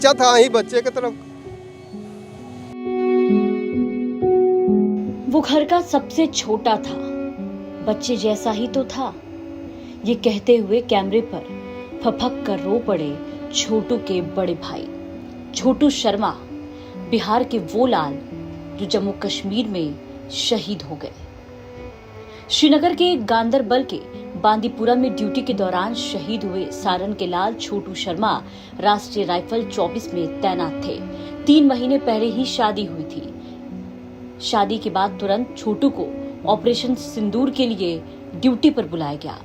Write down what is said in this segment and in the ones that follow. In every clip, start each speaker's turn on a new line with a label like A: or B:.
A: बच्चा था ही बच्चे की तरफ।
B: वो घर का सबसे छोटा था, बच्चे जैसा ही तो था। ये कहते हुए कैमरे पर फपक कर रो पड़े छोटू के बड़े भाई छोटू शर्मा, बिहार के वो लाल जो जम्मू कश्मीर में शहीद हो गए। श्रीनगर के गांदरबल के बांदीपुरा में ड्यूटी के दौरान शहीद हुए सारण के लाल छोटू शर्मा राष्ट्रीय राइफल 24 में तैनात थे। 3 महीने पहले ही शादी हुई थी। शादी के बाद तुरंत छोटू को ऑपरेशन सिंदूर के लिए ड्यूटी पर बुलाया गया।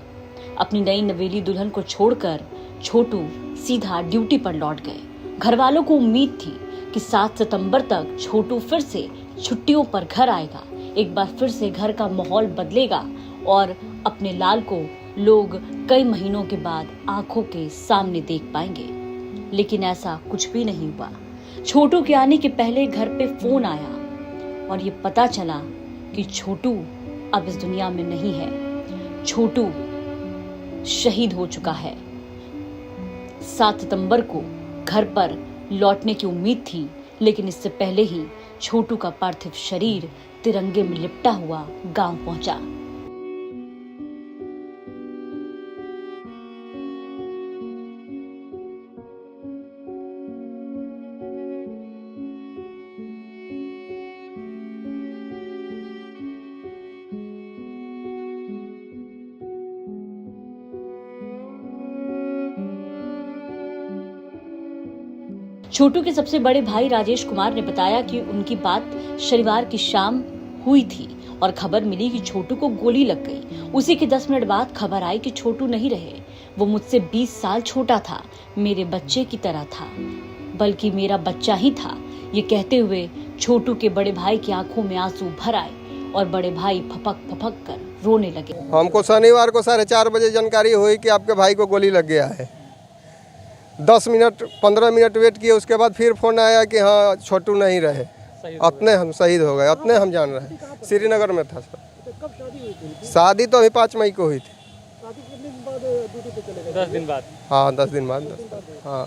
B: अपनी नई नवेली दुल्हन को छोड़कर छोटू सीधा ड्यूटी पर लौट गए। घर वालों को उम्मीद थी कि 7 सितंबर तक छोटू फिर से छुट्टियों पर घर आएगा, एक बार फिर से घर का माहौल बदलेगा और अपने लाल को लोग कई महीनों के बाद आंखों के सामने देख पाएंगे। लेकिन ऐसा कुछ भी नहीं हुआ। छोटू के आने के पहले घर पे फोन आया और ये पता चला कि छोटू अब इस दुनिया में नहीं है। छोटू शहीद हो चुका है। 7 सितंबर को घर पर लौटने की उम्मीद थी, लेकिन इससे पहले ही छोटू का पार्थिव शरीर तिरंगे में लिपटा हुआ गांव पहुंचा। छोटू के सबसे बड़े भाई राजेश कुमार ने बताया कि उनकी बात शनिवार की शाम हुई थी और खबर मिली कि छोटू को गोली लग गई। उसी के 10 मिनट बाद खबर आई कि छोटू नहीं रहे। वो मुझसे 20 साल छोटा था, मेरे बच्चे की तरह था, बल्कि मेरा बच्चा ही था। ये कहते हुए छोटू के बड़े भाई की आंखों में आंसू भर आए और बड़े भाई फपक फपक कर रोने लगे।
A: हमको शनिवार को 4:30 बजे जानकारी हुई कि आपके भाई को गोली लग गया है। 10 मिनट 15 मिनट वेट किए, उसके बाद फिर फोन आया कि हाँ छोटू नहीं रहे, अपने हम शहीद हो गए, अपने हम जान रहे हैं। श्रीनगर में था सर।
C: कब शादी हुई थी?
A: शादी तो अभी 5 मई को हुई थी।
C: शादी कितने दिन बाद ड्यूटी पे चले गए?
D: 10 दिन बाद।
A: हाँ 10 दिन बाद। हाँ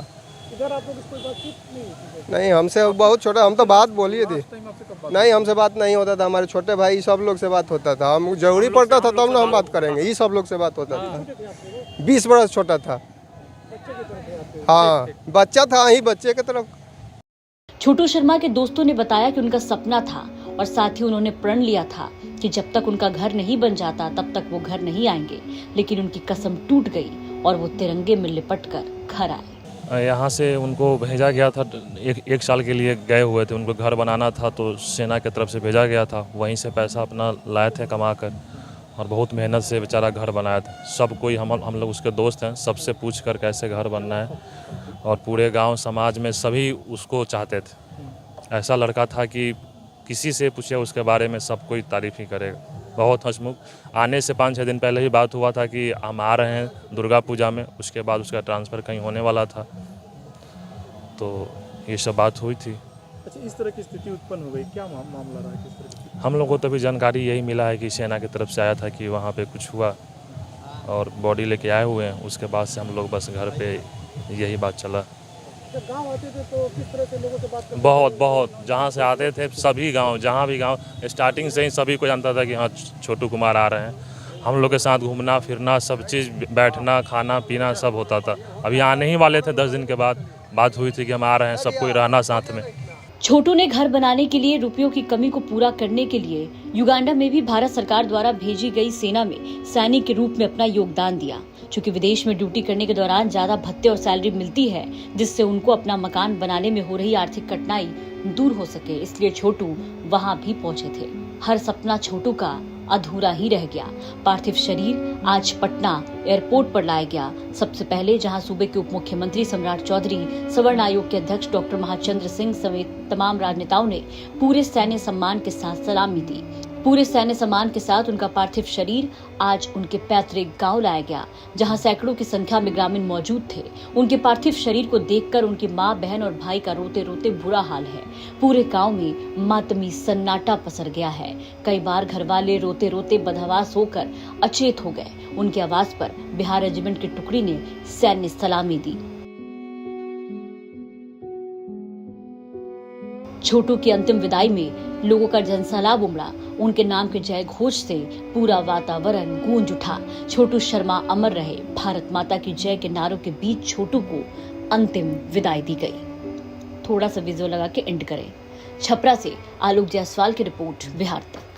C: इधर आप लोग कोई बातचीत नहीं हुई थी?
A: नहीं, हमसे बहुत छोटा, हम तो बात बोलिए थे।
C: टाइम आपसे कब बात?
A: नहीं, हमसे बात नहीं होता था। हमारे छोटे भाई सब लोग से बात होता था। हम जरूरी पड़ता था तब ना हम बात करेंगे, ये सब लोग से बात होता था। 20 बरस छोटा था।
C: बच्चे की तरफ थे आपके?
A: हाँ बच्चा था ही बच्चे की तरफ।
B: छोटू शर्मा के दोस्तों ने बताया कि उनका सपना था और साथ ही उन्होंने प्रण लिया था कि जब तक उनका घर नहीं बन जाता तब तक वो घर नहीं आएंगे। लेकिन उनकी कसम टूट गई और वो तिरंगे में लिपट कर घर आए।
D: यहाँ से उनको भेजा गया था, एक साल के लिए गए हुए थे। उनको घर बनाना था तो सेना की तरफ से भेजा गया था। वहीं से पैसा अपना लाए थे कमा कर और बहुत मेहनत से बेचारा घर बनाया था। सब कोई हम लोग उसके दोस्त हैं, सबसे पूछ कर कैसे घर बनना है, और पूरे गांव समाज में सभी उसको चाहते थे। ऐसा लड़का था कि किसी से पूछे उसके बारे में सब कोई तारीफ़ ही करेगा। बहुत हंसमुख। आने से 5-6 दिन पहले ही बात हुआ था कि हम आ रहे हैं दुर्गा पूजा में, उसके बाद उसका ट्रांसफ़र कहीं होने वाला था, तो ये सब बात हुई थी।
C: अच्छा, इस तरह की स्थिति उत्पन्न हो गई, क्या मामला रहा है? किस तरह की?
D: हम लोग को तभी जानकारी यही मिला है कि सेना की तरफ से आया था कि वहाँ पे कुछ हुआ और बॉडी लेके आए हुए हैं। उसके बाद से हम लोग बस घर पे यही बात चला।
C: जब गांव आते थे तो किस तरह से लोगों से बात करते?
D: बहुत जहाँ से आते थे सभी गांव, जहाँ भी गांव, स्टार्टिंग से ही सभी को जानता था कि हाँ छोटू कुमार आ रहे हैं। हम लोग के साथ घूमना फिरना सब चीज़, बैठना खाना पीना सब होता था। अभी आने ही वाले थे 10 दिन के बाद बात हुई थी कि हम आ रहे हैं, सब कोई रहना साथ में।
B: छोटू ने घर बनाने के लिए रुपयों की कमी को पूरा करने के लिए युगांडा में भी भारत सरकार द्वारा भेजी गई सेना में सैनिक के रूप में अपना योगदान दिया। चूंकि विदेश में ड्यूटी करने के दौरान ज्यादा भत्ते और सैलरी मिलती है, जिससे उनको अपना मकान बनाने में हो रही आर्थिक कठिनाई दूर हो सके, इसलिए छोटू वहां भी पहुंचे थे। हर सपना छोटू का अधूरा ही रह गया। पार्थिव शरीर आज पटना एयरपोर्ट पर लाया गया। सबसे पहले जहां सूबे के उप मुख्यमंत्री सम्राट चौधरी, सवर्ण आयोग के अध्यक्ष डॉक्टर महाचंद्र सिंह समेत तमाम राजनेताओं ने पूरे सैन्य सम्मान के साथ सलामी दी। पूरे सैन्य सम्मान के साथ उनका पार्थिव शरीर आज उनके पैतृक गांव लाया गया, जहां सैकड़ों की संख्या में ग्रामीण मौजूद थे। उनके पार्थिव शरीर को देखकर उनकी मां, बहन और भाई का रोते रोते बुरा हाल है। पूरे गांव में मातमी सन्नाटा पसर गया है। कई बार घरवाले रोते रोते बदहवास होकर अचेत हो गए। उनके आवाज पर बिहार रेजिमेंट की टुकड़ी ने सैन्य सलामी दी। छोटू की अंतिम विदाई में लोगों का जनसैलाब उमड़ा। उनके नाम के जय घोष से पूरा वातावरण गूंज उठा। छोटू शर्मा अमर रहे। भारत माता की जय के नारों के बीच छोटू को अंतिम विदाई दी गई। थोड़ा सा विजुअल लगा के एंड करें। छपरा से आलोक जायसवाल की रिपोर्ट, बिहार तक।